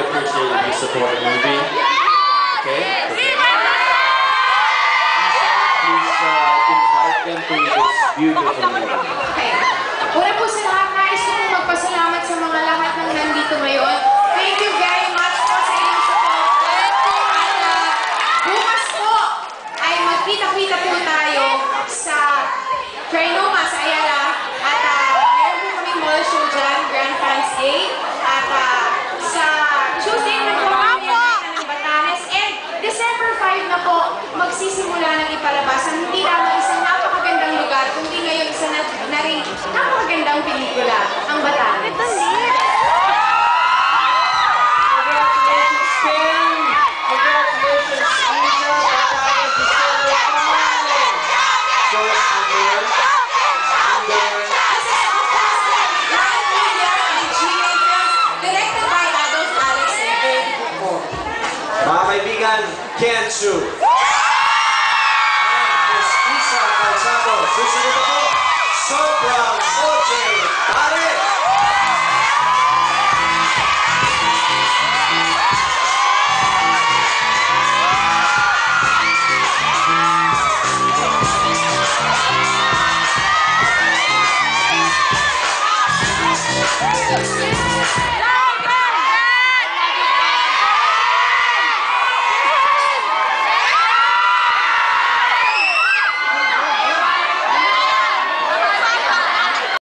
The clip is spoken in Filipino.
appreciate if you support the movie. Okay? Please invite them to this beautiful movie. Okay. Una po sa lahat, nais ko pong magpasalamat sa mga lahat ng nandito ngayon. Thank you very much po sa inyong support. At bukas po ay magkita-kita po tayo sa Trinoma sa Ayala. At meron po kami mall show dyan, Grand Fans Day. At sa Tuesday na po kami ng Batanes. And December 5 na po, magsisimula ng ipalabas ang hindi lamang isang napakagandang lugar, kundi ngayon isa na rin napakagandang pelikula, ang Batanes. Congratulations, Ken! Congratulations, Isa! Batanes is still alive! So, This is of course Live Media and GA Films, directed by Adolf Alex and David Buko. Mga kaibigan, Ken Chu. Miss Isa Calzado. Susunod ako, Sobrang OJ Pare. Thank you.